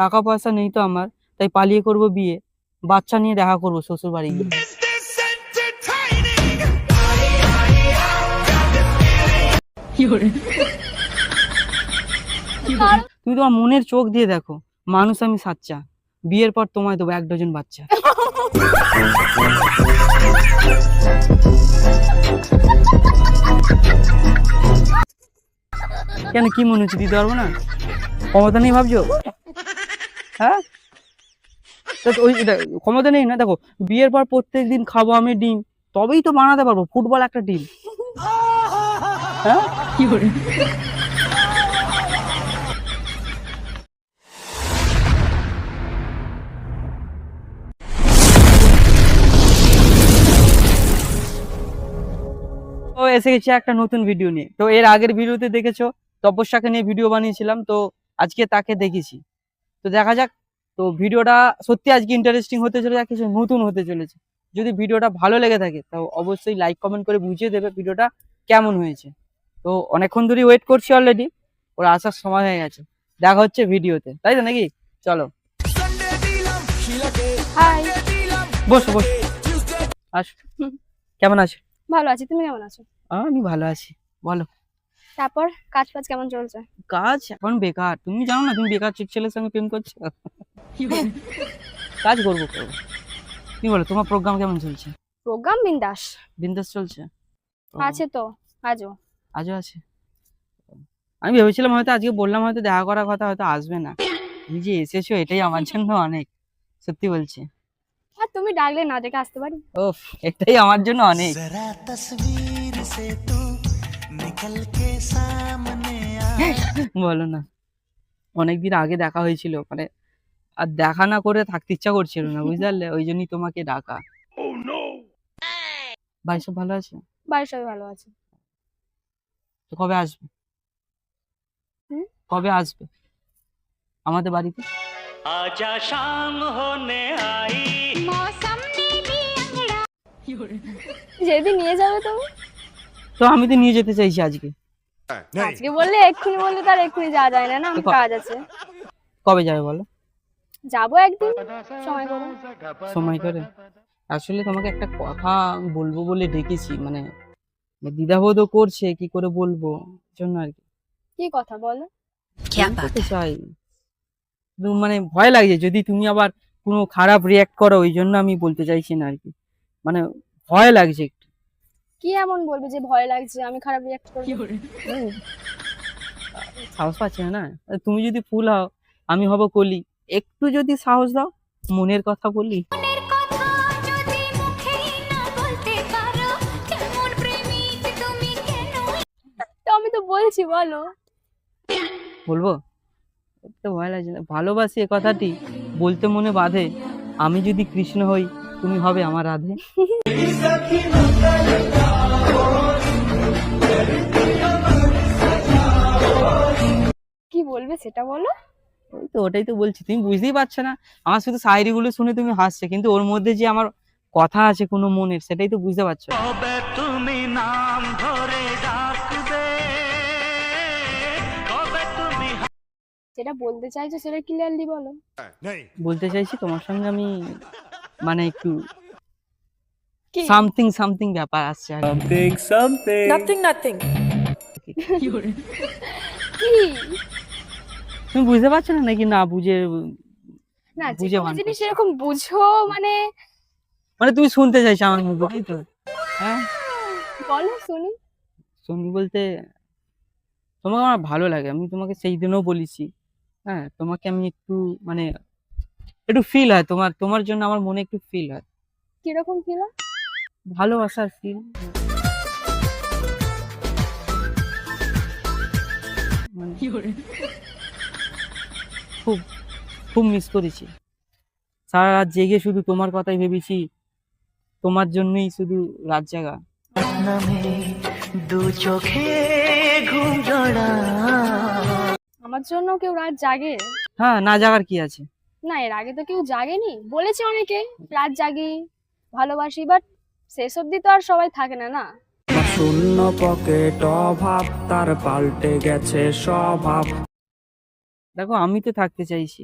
টাকা পয়সা নেই তো আমার, তাই পালিয়ে করব বিয়ে, বাচ্চা নিয়ে দেখা করব শ্বশুর বাড়ি গিয়ে। তুমি তোমার মনের চোখ দিয়ে দেখো, মানুষ আমি সাচ্চা, বিয়ের পর তোমায় দেবো 1 ডজন বাচ্চা। কেন, কি মনে হচ্ছে দিতে পারবো না? ক্ষমতা নেই ভাবছো? হ্যাঁ, ওই ক্ষমতা নেই না? দেখো, বিয়ের পর প্রত্যেকদিন খাবো আমি ডিম, তবেই তো বানাতে পারবো ফুটবল একটা টিম। হ্যাঁ, কি করে? তো এসে গেছি একটা নতুন ভিডিও নিয়ে। তো এর আগের ভিডিওতে দেখেছো তপস্যাকে নিয়ে ভিডিও বানিয়েছিলাম, তো আজকে তাকে দেখেছি। তো দেখা যাক, তো ভিডিওটা সত্যি আজকে ইন্টারেস্টিং হতে চলেছে, কিছু নতুন হতে চলেছে। যদি ভিডিওটা ভালো লেগে থাকে তো অবশ্যই লাইক কমেন্ট করে বুঝিয়ে দেবে ভিডিওটা কেমন হয়েছে। তো অনেকক্ষণ ধরেই ওয়েট করছি, অলরেডি ওর আসার সময় হয়ে গেছে। দেখা হচ্ছে ভিডিওতে, তাই তো নাকি? চলো। হাই। বসো বসো, আসো। কেমন আছো? ভালো আছি, তুমি কেমন আছো? আমি ভালো আছি। বলো। তারপর কাজ ফাজ কেমন চলছে? কাজ এখন বেকার, তুমি জানো না? তুমি বেকার ছেলের সঙ্গে প্রেম করছো। কাজ করবো করবো। কি বলো, তোমার প্রোগ্রাম কেমন চলছে? প্রোগ্রাম বিন্দাস বিন্দাস চলছে? আছে তো আজও। আজও আছে? আমি ভেবেছিলাম হয়তো আজকে বললাম হয়তো দেখা করার কথা, হয়তো আসবে না। তুমি যে এসেছো এটাই আমার জন্য অনেক, সত্যি বলছি। আর তুমি ডাকলে না দেখে আসতে পারি? ওফ, এটাই আমার জন্য অনেক। বলো না, অনেকদিন আগে দেখা হয়েছিল, মানে আর দেখা না করে থাকতে ইচ্ছা করছিল না, বুঝতে পারলে? ওই জন্যই তোমাকে ডাকা। ভাই সব ভালো আছে? বাড়ির সবাই ভালো আছে। তো কবে আসবে? হুম? কবে আসবে আমাদের বাড়িতে? आजा शाम होने आई যেদিন নিয়ে যাবে তুমি। তো আমি তো নিয়ে যেতে চাইছি আজকে। আজকে বললে এক্ষুনি বললে তার এক্ষুনি যাওয়া যায় না, না আমার কাজ আছে। কবে যাবে বলো? যাবো একদিন, সময় করো। সময় করে। আসলে তোমাকে একটা কথা বলবো বলে ডেকেছি, মানে দ্বিধাবোধও করছে কি করে বলবো, জন্য আর কি। কি কথা বলো? বলতে চাই, কিন্তু মানে ভয় লাগছে যদি তুমি আবার কোনো খারাপ রিয়াক্ট করো, ওই জন্য আমি বলতে চাইছি না আর কি। মানে ভয় লাগছে একটু। কি এমন বলবে যে ভয় লাগছে আমি খারাপ রিয়াক্ট করবো? সাহস পাচ্ছে না। তুমি যদি ফুল হও, আমি হব কলি, একটু যদি সাহস দাও, মনের কথা বলি। তো আমি তো বলছি, বলো। বলবো? তো ভয় লাগছে না, ভালোবাসি এ কথাটি বলতে মনে বাধে। আমি যদি কৃষ্ণ হই, তুমি হবে আমার রাধে। কি বলবে সেটা বলো। ওই তো, ওটাই তো বলছি, তুমি বুঝতেই পারছো না। আমার শুধু শায়রি গুলো শুনে তুমি হাসছে, কিন্তু ওর মধ্যে যে আমার কথা আছে কোনো মনের, সেটাই তো বুঝতে পারছো না। কবে তুমি নাম ধরে ডাকবে কবে তুমি যেটা বলতে চাইছো সেটা ক্লিয়ারলি বলো। বলতে চাইছি তোমার সঙ্গে আমি, মানে একটু কি? সামথিং সামথিং ব্যাপার আসছে আর কি। Nothing. কি? তুমি বুঝতে পারছো না নাকি? না বুঝে না, যে বুঝে কোনো ভান জিনিস করছো। এরকম বুঝো মানে। মানে তুমি শুনতে চাইছো আমার মুখে, তাই তো? হ্যাঁ, বলো শুনি। শুনি বলতে, তোমাকে আমার ভালো লাগে, আমি তোমাকে সেই দিনও বলেছি। হ্যাঁ, তোমাকে আমি একটু, মানে একটু ফিল হয়, তোমার তোমার জন্য আমার মনে একটু ফিল হয়, কিরকম ফিল? ভালোবাসার ফিল। খুব খুব মিস করেছি, সারা রাত জেগে শুধু তোমার কথাই ভেবেছি, তোমার জন্যই শুধু রাত জাগা। দু চোখে ঘুম জড়া আমার জন্য কেউ রাত জাগে? হ্যাঁ, না জাগার কি আছে? না, এর আগে তো কেউ জাগেনি, বলেছে অনেকে রাত জাগি, ভালোবাসি, বাট শেষ অব্দি তো আর সবাই থাকে না, না। শূন্য পকেট অভাব তার পাল্টে গেছে স্বভাব। দেখো, আমি তো থাকতে চাইছি,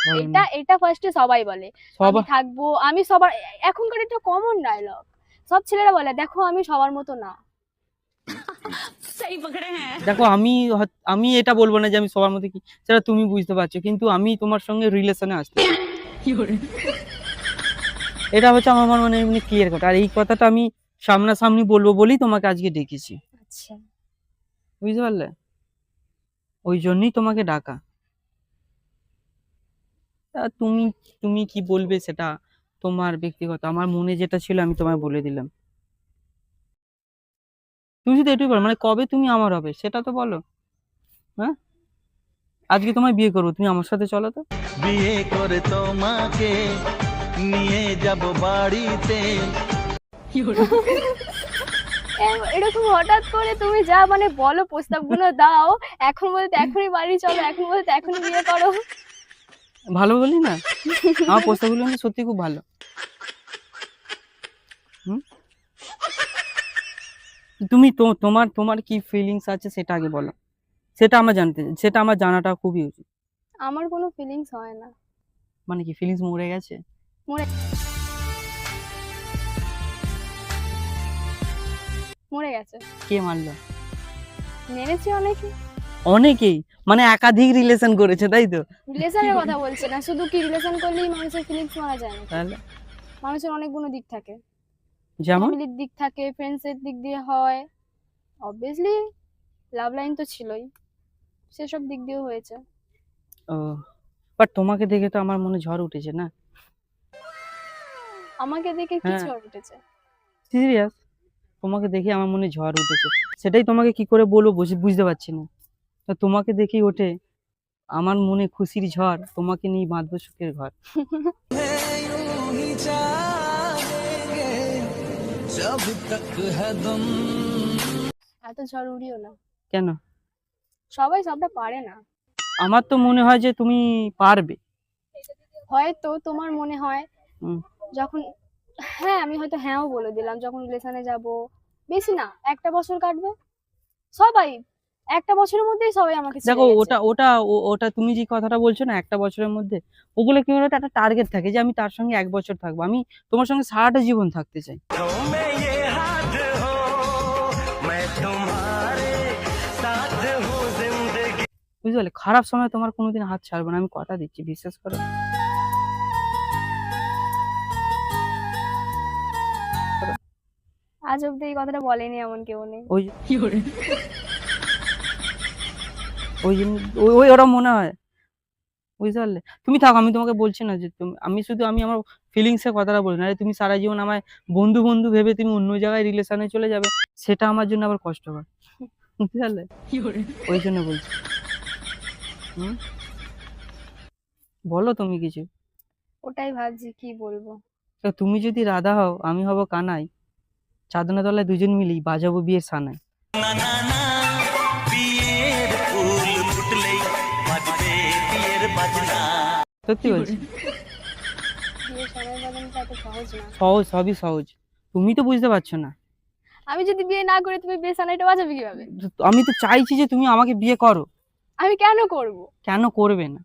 বলো এটা না। এটা ফার্স্টে সবাই বলে আমি সবার থাকবো, আমি সবার, এখনকার এটা কমন ডায়লগ, সব ছেলেরা বলে দেখো আমি সবার মতো না। দেখো, আমি এটা বলবো না যে আমি সবার মধ্যে কি, সেটা তুমি বুঝতে পারছো, কিন্তু আমি তোমার সঙ্গে রিলেশনে আসতে চাই। এটা হচ্ছে আমার মানে এমনি ক্লিয়ার কথা, আর এই কথাটা আমি সামনাসামনি বলবো বলেই তোমাকে আজকে ডেকেছি, আচ্ছা, বুঝতে পারলে? ওই জন্যই তোমাকে ডাকা। তা তুমি তুমি কি বলবে সেটা তোমার ব্যক্তিগত, আমার মনে যেটা ছিল আমি তোমায় বলে দিলাম। তুমি শুধু এটুকুই বলো, মানে কবে তুমি আমার হবে সেটা তো বলো। হ্যাঁ, আজকে তোমায় বিয়ে করবো, তুমি আমার সাথে চলো তো। বিয়ে করে তোমাকে নিয়ে যাব বাড়িতে। এরকম হঠাৎ করে তুমি যা মানে বলো, প্রস্তাবগুলো দাও, এখন বলতে এখনই বাড়ি চলো, এখন বলতে এখনই বিয়ে করো। ভালো বলি না? আমার প্রস্তাবগুলো কিন্তু সত্যি খুব ভালো। হুম, তুমি তোমার তোমার কি ফিলিংস আছে সেটা আগে বলো, সেটা আমার জানাটা খুবই উচিত। আমার কোনো ফিলিংস হয় না। মানে কি ফিলিংস মরে গেছে? মরে গেছে, কে মারলো? মেরেছি অনেকে। অনেকেই, মানে একাধিক রিলেশন করেছে তাই তো? রিলেশনের কথা বলছে না, শুধু কি রিলেশন করলেই মানুষের ফিলিংস মারা যায় না? তাহলে মানুষের অনেকগুলো দিক থাকে, যেমন ফ্যামিলির দিক থাকে, ফ্রেন্ডসের দিক দিয়ে হয়, অবভিয়াসলি লাভ লাইন তো ছিলই, সেসব দিক দিয়েও হয়েছে। ও, বাট তোমাকে দেখে তো আমার মনে ঝড় উঠেছে না। আমাকে দেখে হ্যাঁ। কিছু উঠেছে? সিরিয়াস, তোমাকে দেখে আমার মনে ঝড় উঠেছে, সেটাই তোমাকে কি করে বলবো বুঝতে পারছি না। তো তোমাকে দেখেই ওঠে আমার মনে খুশির ঝড়, তোমাকে নিয়ে বাঁধবো সুখের ঘর। এত ঝড় উড়িও না, কেন? সবাই সবটা পারে না। আমার তো মনে হয় যে তুমি পারবে। হয়তো তোমার মনে হয়, হুম। যখন, হ্যাঁ আমি হয়তো হ্যাঁও বলে দিলাম, যখন রিলেশনে যাব, বেশি না 1টা বছর কাটবে, সবাই 1টা বছরের মধ্যেই সবাই আমাকে ছেড়ে দেখো, গেছে। ওটা তুমি যে কথাটা বলছো না, একটা বছরের মধ্যে, ওগুলো কি বলতো, একটা টার্গেট থাকে যে আমি তার সঙ্গে 1 বছর থাকবো, আমি তোমার সঙ্গে সারাটা জীবন থাকতে চাই। मैं ये हाथ हो मैं तुम्हारे साथ हूँ जिंदगी। বুঝতে পারলে? খারাপ সময় তোমার কোনোদিন হাত ছাড়বো না, আমি কথা দিচ্ছি, বিশ্বাস করো। আজ অব্দি এই কথাটা বলেনি এমন কেউ নেই। ওই ওই জন্য ওরা মনে হয়, বুঝতে পারলে? তুমি থাকো, আমি তোমাকে বলছি না যে তুমি, আমি আমার ফিলিংস এর কথাটা বলি না, আরে তুমি সারা জীবন আমায় বন্ধু বন্ধু ভেবে তুমি অন্য জায়গায় রিলেশনে চলে যাবে, সেটা আমার জন্য আবার কষ্টকর, বুঝতে পারলে? ওই জন্য বলছি। হুম, বলো তুমি কিছু। ওটাই ভাবছি কি বলবো। তো তুমি যদি রাধা হও, আমি হব কানাই, চাঁদনা তলায় দুজন মিলেই বাজাবো বিয়ের সানাই। না না না বিয়ের ফুল ফুটলেই বাজবে বিয়ের বাজনা। সত্যি বলছি, বিয়ে সময় বাজানোটা এত সহজ না। সহজ, সবই সহজ, তুমি তো বুঝতে পারছো না। আমি যদি বিয়ে না করি, তুমি বিয়ে সানাইটা বাজাবে কিভাবে? আমি তো চাইছি যে তুমি আমাকে বিয়ে করো। আমি কেন করব? কেন করবে না?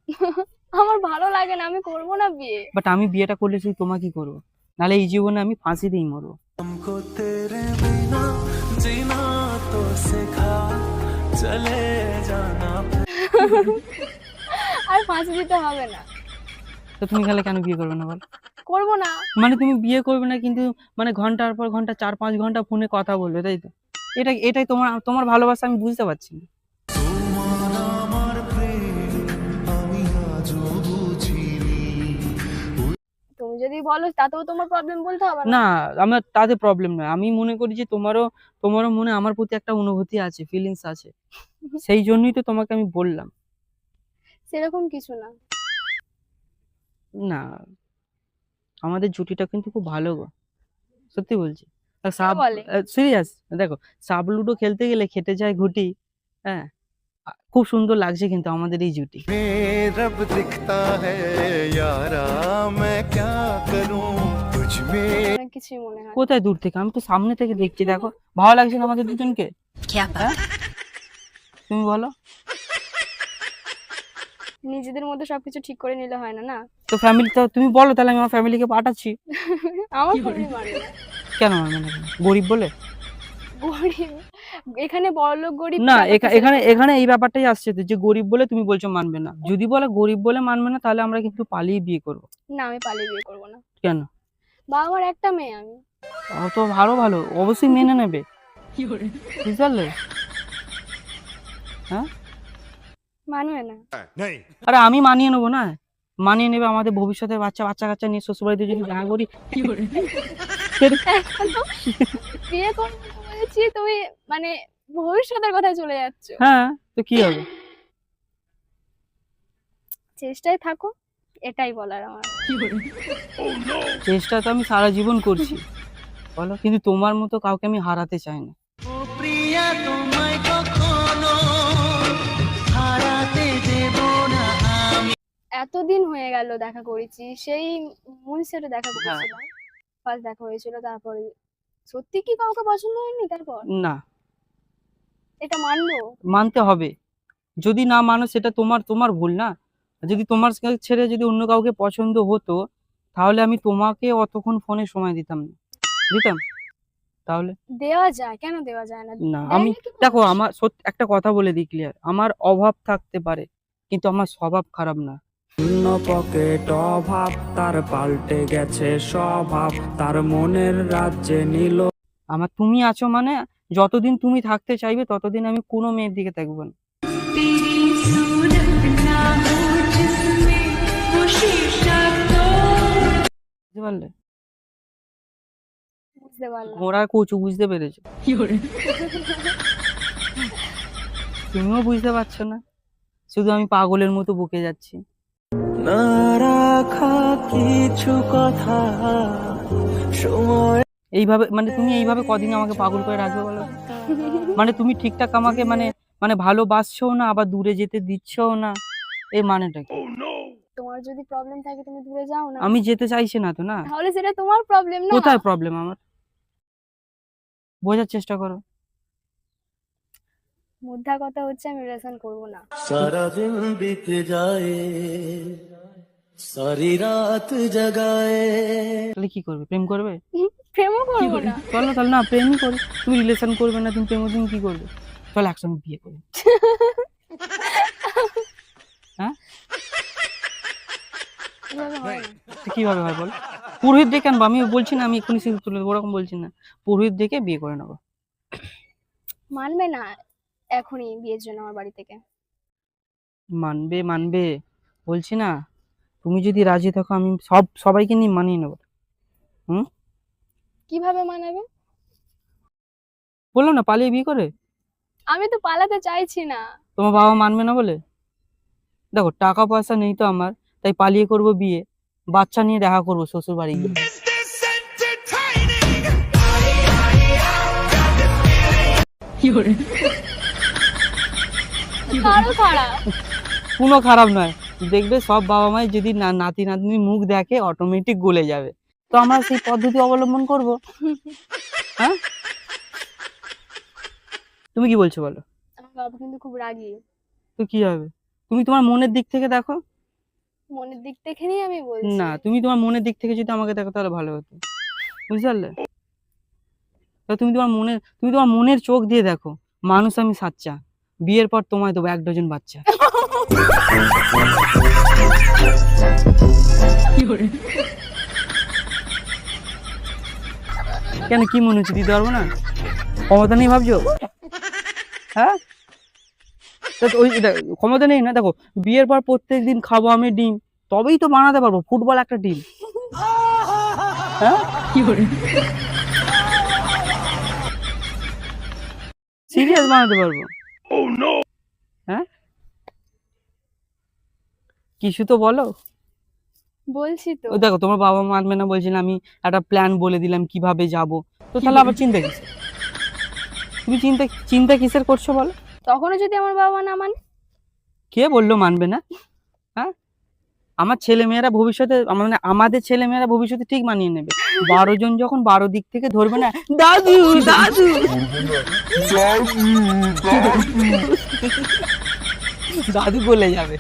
আমার ভালো লাগে না, আমি করব না বিয়ে। বাট আমি বিয়েটা করলে শুধু তোমাকেই করবো, নাহলে এই জীবনে আমি ফাঁসি দিয়েই মরবো। हमको तेरे बिना जीना तो सिखा चले जाना। আর ফাঁসি দিতে হবে না, তো তুমি খেলে কেন বিয়ে করবে না বল? করব না। মানে তুমি বিয়ে করবে না, কিন্তু মানে ঘন্টার পর ঘন্টা 4-5 ঘন্টা ফোনে কথা বলবে, তাই তো? এটাই তোমার তোমার ভালোবাসা, আমি বুঝতে পারছি না। তোমার আমার প্রেম আমি আজও বুঝিনি। তুমি যদি বলো তাতেও তোমার প্রবলেম বলতে হবে না। না, আমার তাতে প্রবলেম নয়, আমি মনে করি যে তোমারও মনে আমার প্রতি একটা অনুভূতি আছে, ফিলিংস আছে, সেই জন্যই তো তোমাকে আমি বললাম। সেরকম কিছু না। না, আমাদের জুটিটা কিন্তু খুব ভালো গো, সত্যি বলছি। সাব বলে? সিরিয়াস, দেখো, সাব লুডো খেলতে গেলে খেটে যায় ঘুটি। হ্যাঁ, খুব সুন্দর লাগছে কিন্তু আমাদের এই জুটি। रब दिखता है यारा मैं क्या करूं तुझ में। অনেক কিছুই মনে হয়। কোথায় দূর থেকে? আমি তো সামনে থেকে দেখছি, দেখো ভালো লাগছে না আমাদের দুজনকে? হ্যাঁ, তুমি বলো। নিজেদের মধ্যে সবকিছু ঠিক করে নিলে হয় না না? তো ফ্যামিলি, তো তুমি বলো তাহলে আমি আমার ফ্যামিলিকে পাঠাচ্ছি। আমার ফ্যামিলি মানে না। কেন মানবে না কেন? গরিব বলে? গরিব, এখানে বড়লোক গরিব না, ব্যাপারটা এখানে সেরকম না। এখানে এই ব্যাপারটাই আসছে তো, যে গরিব বলে তুমি বলছো মানবে না। যদি বলে গরিব বলে মানবে না, তাহলে আমরা কিন্তু পালিয়ে বিয়ে করবো। না, আমি পালিয়ে বিয়ে করবো না। কেন? বাবা মার একটা মেয়ে আমি। তো ভালো ভালো, অবশ্যই মেনে নেবে, বুঝতে পারলে? হ্যাঁ, মানবে না। नहीं আরে আমি মানিয়ে নেবো না, মানিয়ে নেবে। আমাদের ভবিষ্যতের বাচ্চা কাচ্চা নিয়ে শ্বশুরবাড়িতে যদি বিয়ে করি, এখনো বিয়ে করবো না বলেছি, তুমি মানে ভবিষ্যতের কথা চলে যাচ্ছ। হ্যাঁ তো কি হবে? চেষ্টায় থাকো, এটাই বলার আমার। চেষ্টা তো আমি সারা জীবন করছি, বলো, কিন্তু তোমার মতো কাউকে আমি হারাতে চাই না। এতদিন হয়ে গেল দেখা করেছি, সেই মুনসেটে দেখা হ্যাঁ। করেছিলাম, ফার্স্ট দেখা হয়েছিল। তারপরে সত্যি কি কাউকে পছন্দ হয়নি? তারপর না, এটা মানবো? মানতে হবে। যদি না মানো সেটা তোমার তোমার ভুল না। যদি তোমার ছেড়ে যদি অন্য কাউকে পছন্দ হতো, তাহলে আমি তোমাকে অতক্ষণ ফোনে সময় দিতাম না, দিতাম? তাহলে দেওয়া যায়, কেন দেওয়া যায় না? না, দেয় আমি নাকি দেখো, মানুষ? আমার সত্যি একটা কথা বলে দিই ক্লিয়ার, আমার অভাব থাকতে পারে, কিন্তু আমার স্বভাব খারাপ না। শূন্য পকেট অভাব, তার পাল্টে গেছে স্বভাব, তার মনের রাজ্যে নিল। আমার তুমি আছো মানে, যতদিন তুমি থাকতে চাইবে ততদিন আমি কোনো মেয়ের দিকে দেখবো না, বুঝতে পারলে? বুঝতে পারলাম। ঘোড়ার কচু, বুঝতে পেরেছো? তুমিও বুঝতে পারছো না, শুধু আমি পাগলের মতো বকে যাচ্ছি। না রাখা কিছু কথা সময়। এইভাবে মানে তুমি এইভাবে কদিন আমাকে পাগল করে রাখবে বলো? মানে তুমি ঠিকঠাক আমাকে মানে মানে ভালোবাসছো না, আবার দূরে যেতে দিচ্ছও না, এই মানেটা কি? তোমার যদি প্রবলেম থাকে তুমি দূরে যাও না। আমি যেতে চাইছি না তো, না? তাহলে সেটা তোমার প্রবলেম না। কোথায় প্রবলেম আমার? বোঝার চেষ্টা করো। মুদ্রা কথা হচ্ছে আমি রিলেশন করব না। सारा दिन बीत जाए सारी रात जगाए। তাহলে কি করবে? প্রেম করবে? প্রেমও করব না। চলো তাহলে, না প্রেমই করি। তুমি রিলেশন করবে না, তুমি প্রেম, তুমি কি করবে? চলো একসঙ্গে বিয়ে করি। হ্যাঁ, এভাবে হয় না। তো কিভাবে হয় বল? পুরোহিত ডেকে আনবো, আমি বলছি না আমি এক্ষুনি সিঁদুর তুলে দেবো, ওরকম বলছি না। পুরোহিত ডেকে বিয়ে করে নেবো। মানবে না এখনই বিয়ের জন্য আমার বাড়ি থেকে? মানবে মানবে, বলছি না। তুমি যদি রাজি থাকো, আমি সবাইকে নিয়ে মানিয়ে নেবো। হুম, কিভাবে মানাবে? বললাম না, পালিয়ে বিয়ে করে। আমি তো পালাতে চাইছি না। তোমার বাবা মানবে না বলে? দেখো, টাকা পয়সা নেই তো আমার, তাই পালিয়ে করব বিয়ে, বাচ্চা নিয়ে দেখা করবো শ্বশুর বাড়ি গিয়ে। আরো খারাপ। কোনো খারাপ নয়, দেখবে সব বাবা মাই যদি নাতি নাতনির মুখ দেখে অটোমেটিক গলে যাবে, তো আমরা সেই পদ্ধতি অবলম্বন করব। হ্যাঁ, তুমি কি বলছো বলো? আমার বাবা কিন্তু খুব রাগী। তো কি হবে? তুমি তোমার মনের দিক থেকে দেখো। মনের দিক থেকে নিয়ে আমি বলছি। না, তুমি তোমার মনের দিক থেকে যদি আমাকে দেখো তাহলে ভালো হতো, বুঝতে পারলে? তা তুমি তোমার মনের চোখ দিয়ে দেখো, মানুষ আমি সাচ্চা, বিয়ের পর তোমায় দেবো 1 ডজন বাচ্চা। কেন, কি মনে হচ্ছে দিতে পারবো না? ক্ষমতা নেই ভাবছো? হ্যাঁ, তা তো ওই ক্ষমতা নেই না, দেখো বিয়ের পর প্রত্যেকদিন খাবো আমি ডিম, তবেই তো বানাতে পারবো ফুটবল একটা ডিম। হ্যাঁ, সিরিয়াস বানাতে পারবো। হ্যাঁ, কিছু তো বলো। বলছি তো। ও দেখো, তোমার বাবা মানবে না বলছেন, আমি একটা প্ল্যান বলে দিলাম কিভাবে যাব, তো তাহলে আবার চিন্তা কিসের? তুমি চিন্তা কিসের করছো বলো? তখনও যদি আমার বাবা না মানে? কে বললো মানবে না? হ্যাঁ, আমার ছেলে মেয়েরা ভবিষ্যতে, মানে আমাদের ছেলে মেয়েরা ভবিষ্যতে ঠিক মানিয়ে নেবে। 12 জন যখন 12 দিক থেকে ধরবে না, দাদু দাদু দাদু বলে যাবে।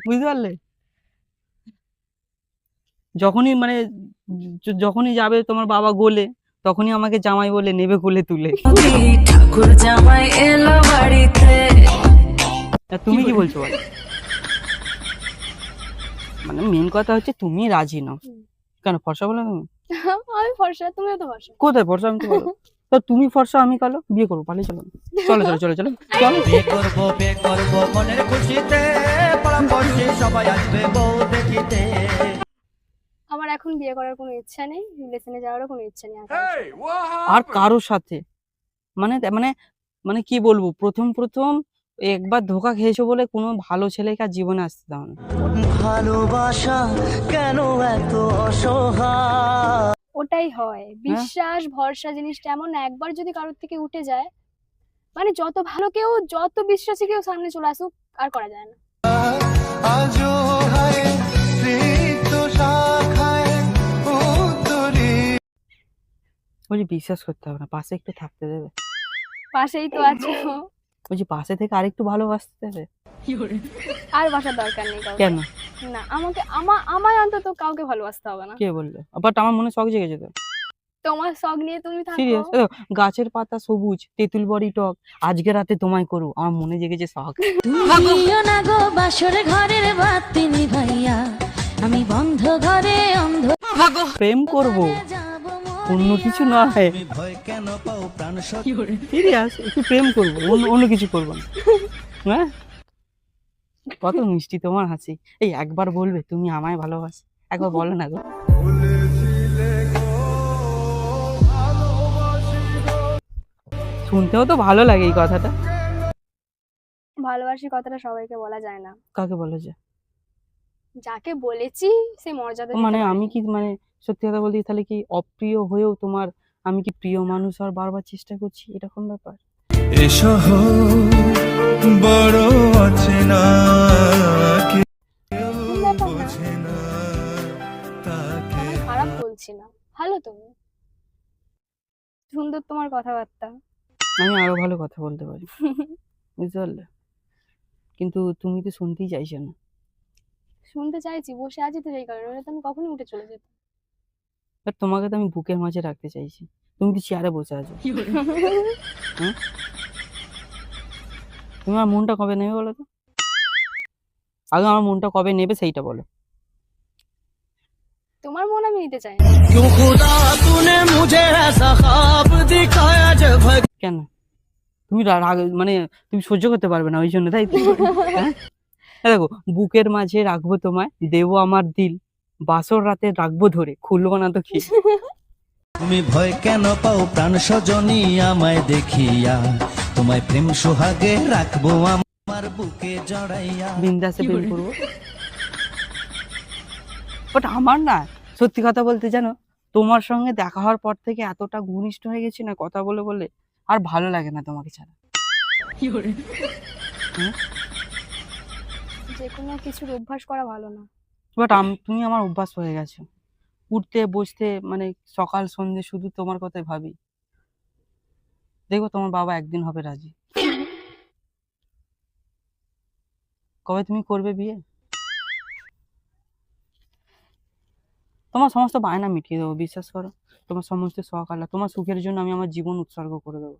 বুঝতে পারলে? যখনই মানে যখনই যাবে তোমার বাবা গোলে, তখনই আমাকে জামাই বলে নেবে কোলে তুলে। ঠাকুর জামাই এলো বাড়িতে। আর তুমি কি বলছো বলো? মানে মেন কথা হচ্ছে তুমি রাজি নও। হুম। কেন ফর্সা বলে তুমি? আমি ফর্সা, তুমিও তো ফর্সা। কোথায় ফর্সা আমি তো বলো। তো তুমি ফর্সা আমি কালো, বিয়ে করবো, পালিয়ে চলো। চলো চলো চলো চলো চলো। বিয়ে করবো মনের খুশিতে, পাড়াপড়শি সবাই আসবে বউ দেখিতে। আমার এখন বিয়ে করার কোনো ইচ্ছা নেই, রিলেশনে যাওয়ারও কোনো ইচ্ছা নেই আর কারোর সাথে। আর কারোর সাথে মানে মানে মানে কি বলবো, প্রথম একবার ধোকা খেয়েছো বলে কোনো ভালো ছেলেকে আর জীবনে আসতে দাও না। ভালোবাসা কেন এত অসহায়? ওটাই হয়, বিশ্বাস ভরসা জিনিসটা এমন না, একবার যদি কারোর থেকে উঠে যায়, মানে যত ভালো কেউ, যত বিশ্বাসী কেউ সামনে চলে আসুক, আর করা যায় না। আজও হায় রিক্ত শাখায় উত্তরী। বলছি বিশ্বাস করতে হবে না, পাশে একটু থাকতে দেবে। পাশেই তো আছো। বলছি পাশে থেকে আরেকটু ভালোবাসতে দেবে। আর বাসার দরকার নেই কাউকে। কেন? না, আমাকে আমায় অন্তত কাউকে ভালোবাসতে হবে না। কে বললো? বাট আমার মনে শখ জেগেছে তো। তোমার শখ নিয়ে তুমি থাকো। সিরিয়াস? গাছের পাতা সবুজ, তেঁতুল বড়ি টক, আজকে রাতে তোমায় করু, আমার মনে জেগেছে শখ। তুমিও না গো বাসর ঘরের বাতি নিভাইয়া, আমি বন্ধ ঘরে অন্ধ প্রেম করব, যাব অন্য কিছু নয়। ভয় কেন পাও প্রাণ সিরিয়াস, একটু প্রেম করব, অন্য কিছু করব না। হ্যাঁ, কত মিষ্টি তোমার হাসি। এই একবার বলবে তুমি আমায় ভালোবাসো, একবার বলো না গো। শুনতেও তো ভালো লাগে এই কথাটা। ভালোবাসি কথাটা সবাইকে বলা যায় না, কাকে বলো যে? যাকে বলেছি সে মর্যাদা দিতে মানে পারে। আমি কি মানে সত্যি কথা বলতে তাহলে কি অপ্রিয় হয়েও তোমার আমি কি প্রিয় মানুষ আর বারবার চেষ্টা করছি, এরকম ব্যাপার? এসো বড় অচেনা কেউ এরকম ব্যাপার না। বোঝে না তাকে। আমি খারাপ বলছি না, ভালো তুমি, সুন্দর তোমার কথাবার্তা। আমি আরো ভালো কথা বলতে পারি, বুঝতে পারলে? কিন্তু তুমি তো শুনতেই চাইছো না। শুনতে চাইছি, বসে আছি তো সেই কারণে, নইলে তো আমি কখনই উঠে চলে যেতাম। বাট তোমাকে তো আমি বুকের মাঝে রাখতে চাইছি, তুমি তো চেয়ারে বসে আছো। হ্যাঁ, তুমি আমার মনটা কবে নেবে বলো তো? আগে আমার মনটা কবে নেবে সেইটা বলো। তোমার মন আমি নিতে চাই না। क्यों खुदा तूने मुझे ऐसा ख्वाब दिखाया जब কেন? তুমি মানে তুমি সহ্য করতে পারবে না ওই জন্য, তাই তো? হ্যাঁ, এই দেখো, বুকের মাঝে রাখবো তোমায়, দেবো আমার দিল, বাসর রাতে রাখবো ধরে, খুলবো না তো কি? তুমি ভয় কেন পাও প্রাণ সজনী আমায় দেখিয়া, তোমায় প্রেম সোহাগে রাখবো আমার বুকে জড়াইয়া। বিন্দাসে প্রেম করবো। বাট আমার না, সত্যি কথা বলতে জানো, তোমার সঙ্গে দেখা হওয়ার পর থেকে এতটা ঘনিষ্ঠ হয়ে গেছি না কথা বলে বলে, আর ভালো লাগে না তোমাকে ছাড়া। যে কোনো কিছুর অভ্যাস করা ভালো না। বাট তুমি আমার অভ্যাস হয়ে গেছো, উঠতে বসতে মানে সকাল সন্ধ্যে শুধু তোমার কথাই ভাবি। দেখো তোমার বাবা একদিন হবে রাজি। কবে তুমি করবে বিয়ে? তোমার সমস্ত বায়না মিটিয়ে দেবো, বিশ্বাস করো। তোমার সমস্ত শখ আল্লাহ, তোমার সুখের জন্য আমি আমার জীবন উৎসর্গ করে দেবো।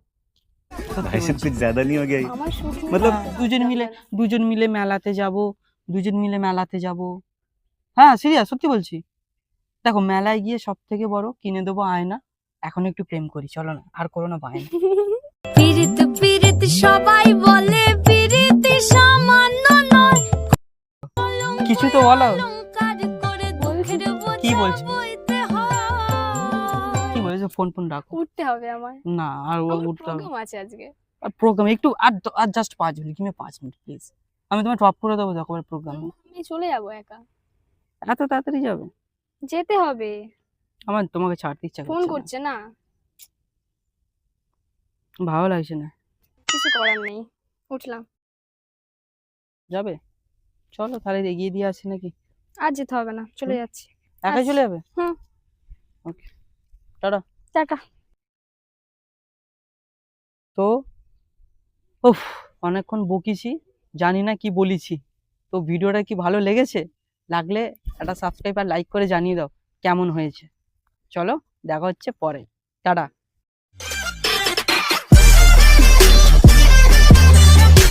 সত্যি भाई साहब বলছি। कुछ ज्यादा नहीं हो गया ये? আমার সুখ নিয়ে মতলব ভাবতে দুজন হবে মিলে না। দুজন মিলে মেলাতে যাব। হ্যাঁ সিরিয়াস, সত্যি বলছি। দেখো মেলায় গিয়ে সব থেকে বড় কিনে দেবো আয়না। এখন একটু প্রেম করি, চলো না, আর করো না বায়না। পীড়িত পীড়িত সবাই বলে, পীড়িত সামান্য নয়, কিছু তো বলো, অলংকার করে দুঃখের কি বোঝা বলছো? বইতে হয়। কি বলেছো? ফোন রাখো। উঠতে হবে আমার, না আর আমার উঠতে হবে। প্রোগ্রাম আছে আজকে। আর প্রোগ্রাম একটু আর জাস্ট 5 মিনিট, কিনে 5 মিনিট প্লিজ। আমি তোমায় ড্রপ করে দেবো যখন প্রোগ্রামে। আমি চলে যাবো একা, এত তাড়াতাড়ি যাবে? যেতে হবে। আমার তোমাকে ছাড়তে ইচ্ছা ফোন করছে না। করছে না, ভালো লাগছে না। কিছু করার নেই, উঠলাম। যাবে? চলো তাহলে এগিয়ে দিয়ে আসি নাকি? আর যেতে হবে না, চলে যাচ্ছি। একাই আচ্ছা। চলে যাবে? হুম। ওকে, টাটা। টাটা। তো উফ, অনেকক্ষণ বকিছি, জানি না কি বলেছি। তো ভিডিওটা কি ভালো লেগেছে? লাগলে একটা সাবস্ক্রাইব আর লাইক করে জানিয়ে দাও কেমন হয়েছে। চলো দেখা হচ্ছে পরে, টাটা।